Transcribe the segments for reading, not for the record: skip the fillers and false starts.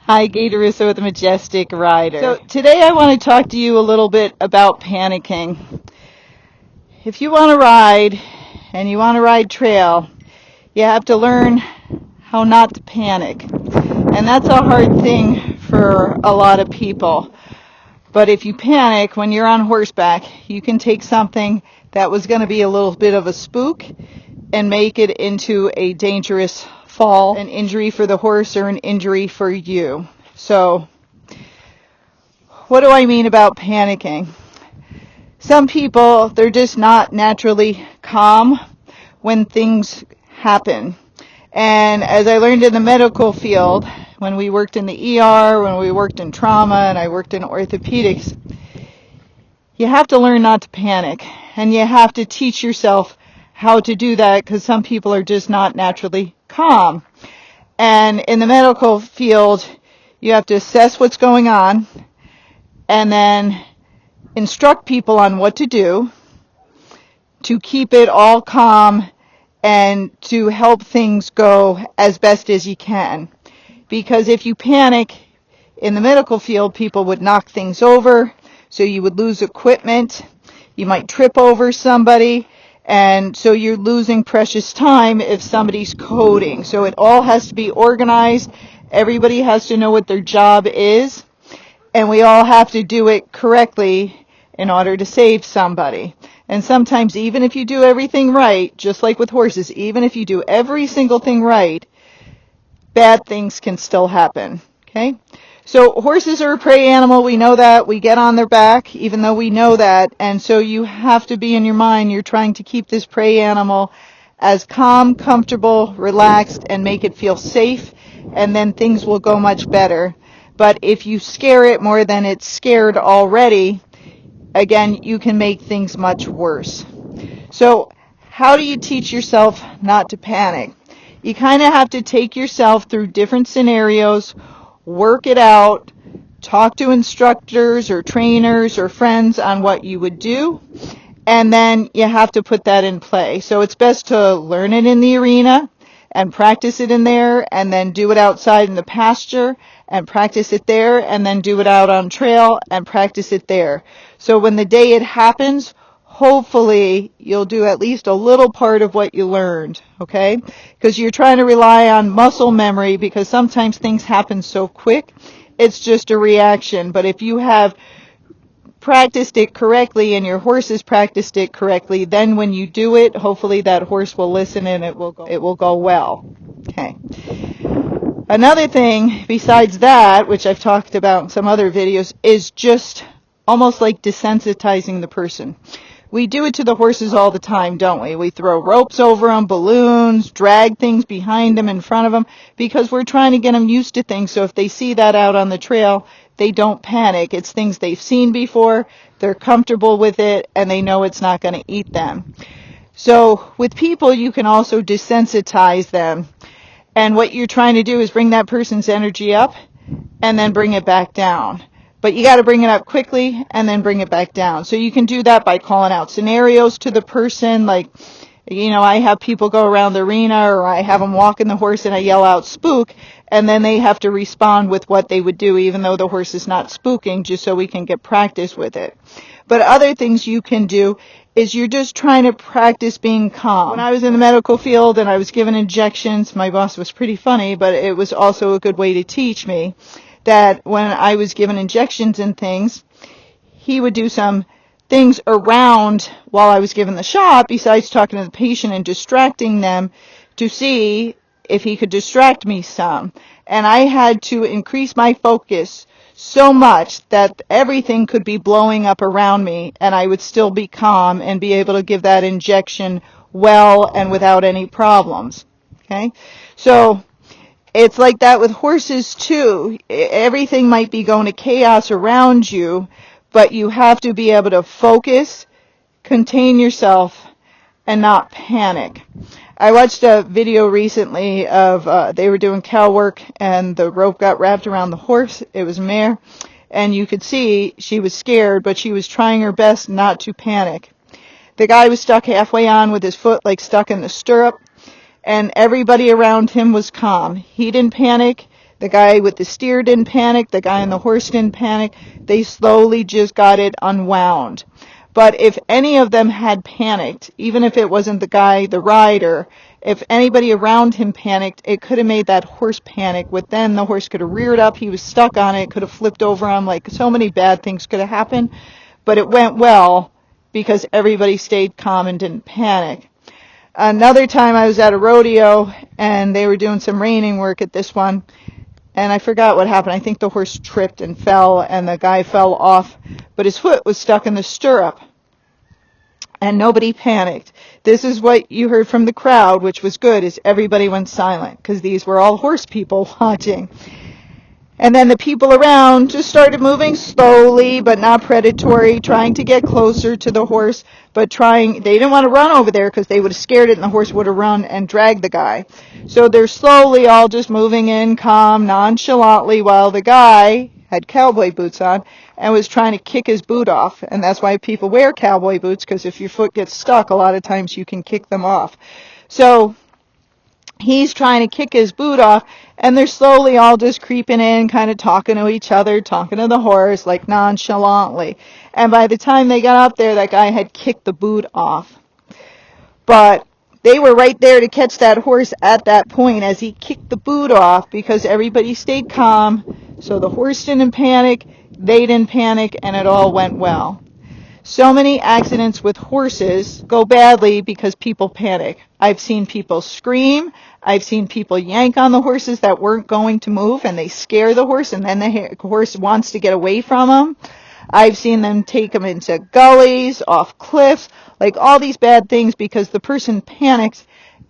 Hi, Gaye DeRusso with the Majestic Rider. So today I want to talk to you a little bit about panicking. If you want to ride and you want to ride trail, you have to learn how not to panic. And that's a hard thing for a lot of people. But if you panic when you're on horseback, you can take something that was going to be a little bit of a spook and make it into a dangerous fall, an injury for the horse or an injury for you. So, what do I mean about panicking? Some people, they're just not naturally calm when things happen. And as I learned in the medical field, when we worked in the ER, when we worked in trauma, and I worked in orthopedics, you have to learn not to panic. And you have to teach yourself how to do that because some people are just not naturally calm. And in the medical field, you have to assess what's going on and then instruct people on what to do to keep it all calm and to help things go as best as you can. Because if you panic in the medical field, people would knock things over, so you would lose equipment, you might trip over somebody, and so you're losing precious time if somebody's coding. So it all has to be organized. Everybody has to know what their job is, and we all have to do it correctly in order to save somebody. And sometimes even if you do everything right, just like with horses, even if you do every single thing right, bad things can still happen. Okay? So horses are a prey animal. We know that. We get on their back, even though we know that. And so you have to be in your mind, you're trying to keep this prey animal as calm, comfortable, relaxed, and make it feel safe, and then things will go much better. But if you scare it more than it's scared already, again, you can make things much worse. So how do you teach yourself not to panic? You kind of have to take yourself through different scenarios, work it out, talk to instructors or trainers or friends on what you would do, and then you have to put that in play. So it's best to learn it in the arena and practice it in there, and then do it outside in the pasture and practice it there, and then do it out on trail and practice it there. So when the day it happens, hopefully you'll do at least a little part of what you learned, okay? Because you're trying to rely on muscle memory, because sometimes things happen so quick, it's just a reaction. But if you have practiced it correctly and your horse has practiced it correctly, then when you do it, hopefully that horse will listen and it will go well. Okay. Another thing besides that, which I've talked about in some other videos, is just almost like desensitizing the person. We do it to the horses all the time, don't we? We throw ropes over them, balloons, drag things behind them, in front of them, because we're trying to get them used to things. So if they see that out on the trail, they don't panic. It's things they've seen before, they're comfortable with it, and they know it's not going to eat them. So with people, you can also desensitize them. And what you're trying to do is bring that person's energy up and then bring it back down. But you got to bring it up quickly and then bring it back down. So you can do that by calling out scenarios to the person. Like, you know, I have people go around the arena, or I have them walking the horse and I yell out spook, and then they have to respond with what they would do, even though the horse is not spooking, just so we can get practice with it. But other things you can do is you're just trying to practice being calm. When I was in the medical field and I was given injections, my boss was pretty funny, but it was also a good way to teach me that when I was given injections and things, he would do some things around while I was given the shot, besides talking to the patient and distracting them, to see if he could distract me some. And I had to increase my focus so much that everything could be blowing up around me, and I would still be calm and be able to give that injection well and without any problems. Okay? So it's like that with horses too. Everything might be going to chaos around you, but you have to be able to focus, contain yourself, and not panic. I watched a video recently of they were doing cow work, and the rope got wrapped around the horse. It was a mare, and you could see she was scared, but she was trying her best not to panic. The guy was stuck halfway on with his foot like stuck in the stirrup, and everybody around him was calm. He didn't panic. The guy with the steer didn't panic. The guy on the horse didn't panic. They slowly just got it unwound. But if any of them had panicked, even if it wasn't the guy, the rider, if anybody around him panicked, it could have made that horse panic. With then the horse could have reared up. He was stuck on it. Could have flipped over him. Like, so many bad things could have happened. But it went well because everybody stayed calm and didn't panic. Another time I was at a rodeo and they were doing some reining work at this one. And I forgot what happened. I think the horse tripped and fell, and the guy fell off, but his foot was stuck in the stirrup. And nobody panicked. This is what you heard from the crowd, which was good, is everybody went silent, because these were all horse people watching. And then the people around just started moving slowly, but not predatory, trying to get closer to the horse, but they didn't want to run over there because they would have scared it and the horse would have run and dragged the guy. So they're slowly all just moving in calm, nonchalantly, while the guy had cowboy boots on and was trying to kick his boot off. And that's why people wear cowboy boots, because if your foot gets stuck, a lot of times you can kick them off. So he's trying to kick his boot off, and they're slowly all just creeping in, kind of talking to each other, talking to the horse, like nonchalantly. And by the time they got up there, that guy had kicked the boot off. But they were right there to catch that horse at that point as he kicked the boot off, because everybody stayed calm. So the horse didn't panic, they didn't panic, and it all went well. So many accidents with horses go badly because people panic. I've seen people scream. I've seen people yank on the horses that weren't going to move, and they scare the horse, and then the horse wants to get away from them. I've seen them take them into gullies, off cliffs, like all these bad things because the person panicked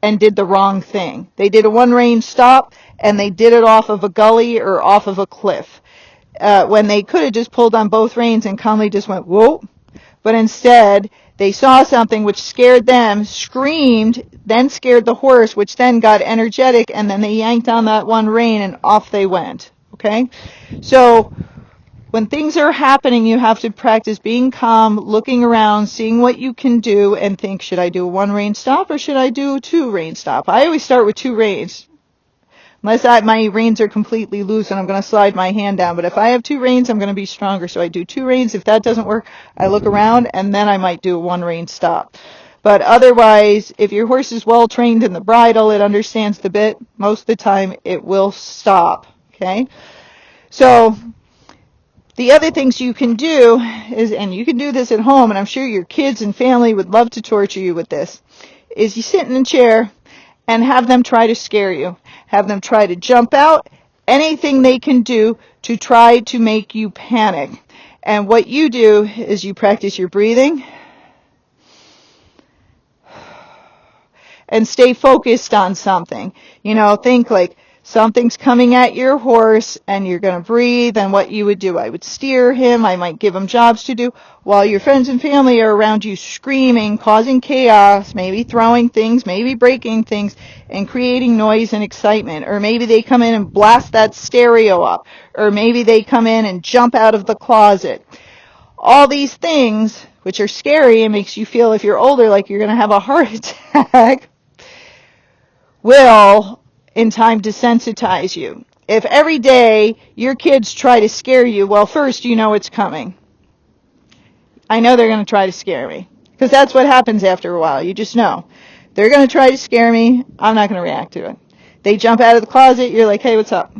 and did the wrong thing. They did a one-range stop, and they did it off of a gully or off of a cliff, when they could have just pulled on both reins and calmly just went, whoa. But instead, they saw something which scared them, screamed, then scared the horse, which then got energetic, and then they yanked on that one rein, and off they went. Okay? So when things are happening, you have to practice being calm, looking around, seeing what you can do, and think, should I do a one-rein stop or should I do a two-rein stop? I always start with two reins. Unless my reins are completely loose and I'm going to slide my hand down. But if I have two reins, I'm going to be stronger. So I do two reins. If that doesn't work, I look around, and then I might do a one-rein stop. But otherwise, if your horse is well trained in the bridle, it understands the bit, most of the time it will stop. Okay? So the other things you can do is, and you can do this at home, and I'm sure your kids and family would love to torture you with this, is you sit in a chair and have them try to scare you. Have them try to jump out, anything they can do to try to make you panic. And what you do is you practice your breathing and stay focused on something. You know, think like something's coming at your horse and you're going to breathe, and what you would do. I would steer him. I might give him jobs to do while your friends and family are around you screaming, causing chaos, maybe throwing things, maybe breaking things, and creating noise and excitement. Or maybe they come in and blast that stereo up. Or maybe they come in and jump out of the closet. All these things, which are scary and makes you feel, if you're older, like you're going to have a heart attack, will in time desensitize you. If every day your kids try to scare you, well, first you know it's coming. I know they're going to try to scare me, because that's what happens after a while. You just know. They're going to try to scare me. I'm not going to react to it. They jump out of the closet. You're like, hey, what's up?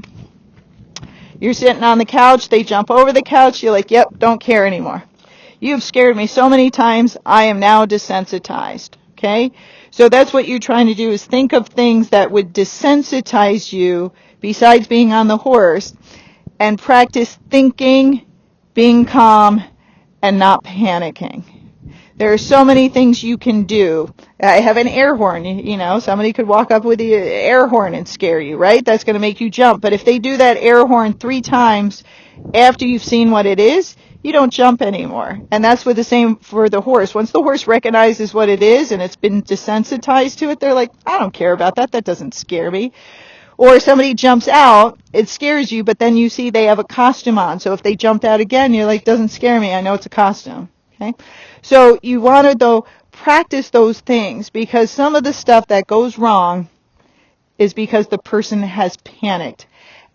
You're sitting on the couch. They jump over the couch. You're like, yep, don't care anymore. You've scared me so many times. I am now desensitized. Okay? So that's what you're trying to do, is think of things that would desensitize you besides being on the horse, and practice thinking, being calm, and not panicking. There are so many things you can do. I have an air horn. You know, somebody could walk up with the air horn and scare you, right? That's going to make you jump. But if they do that air horn 3 times after you've seen what it is, you don't jump anymore. And that's the same for the horse. Once the horse recognizes what it is and it's been desensitized to it, they're like, I don't care about that. That doesn't scare me. Or somebody jumps out, it scares you, but then you see they have a costume on. So if they jumped out again, you're like, doesn't scare me. I know it's a costume. Okay? So you want to, though, practice those things, because some of the stuff that goes wrong is because the person has panicked.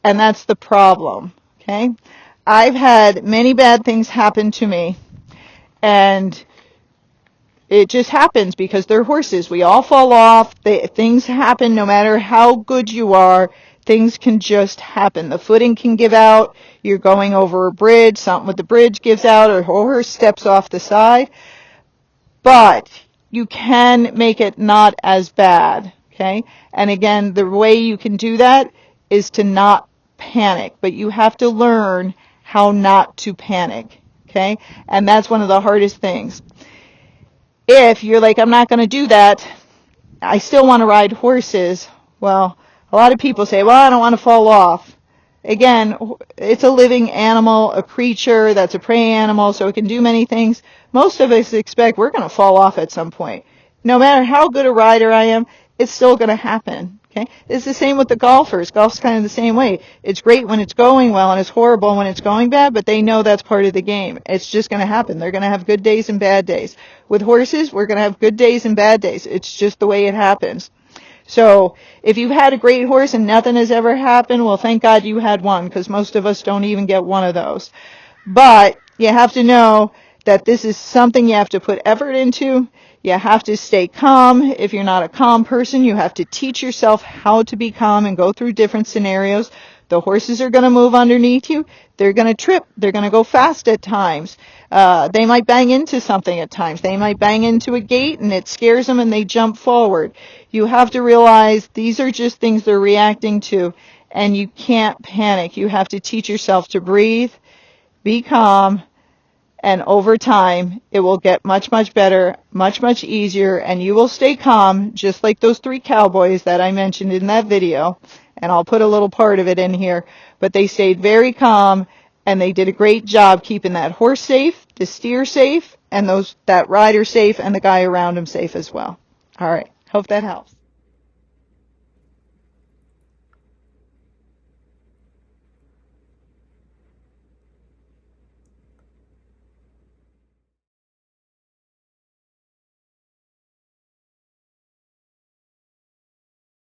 and that's the problem, okay? I've had many bad things happen to me, and it just happens because they're horses. We all fall off. Things happen no matter how good you are. Things can just happen. The footing can give out. You're going over a bridge. Something with the bridge gives out, or a horse steps off the side. But you can make it not as bad, okay? And again, the way you can do that is to not panic. But you have to learn how not to panic, okay? And that's one of the hardest things. If you're like, I'm not going to do that, I still want to ride horses, well, a lot of people say, well, I don't want to fall off. Again, it's a living animal, a creature that's a prey animal, so it can do many things. Most of us expect we're going to fall off at some point. No matter how good a rider I am, it's still going to happen. Okay? It's the same with the golfers. Golf's kind of the same way. It's great when it's going well, and it's horrible when it's going bad, but they know that's part of the game. It's just going to happen. They're going to have good days and bad days. With horses, we're going to have good days and bad days. It's just the way it happens. So if you've had a great horse and nothing has ever happened, well, thank God you had one, because most of us don't even get one of those. But you have to know that this is something you have to put effort into. You have to stay calm. If you're not a calm person, you have to teach yourself how to be calm and go through different scenarios. The horses are going to move underneath you. They're going to trip. They're going to go fast at times. They might bang into something at times. They might bang into a gate and it scares them and they jump forward. You have to realize these are just things they're reacting to, and you can't panic. You have to teach yourself to breathe, be calm, and over time it will get much, much better, much, much easier, and you will stay calm, just like those 3 cowboys that I mentioned in that video. And I'll put a little part of it in here. But they stayed very calm, and they did a great job keeping that horse safe, the steer safe, and that rider safe, and the guy around him safe as well. All right. Hope that helps.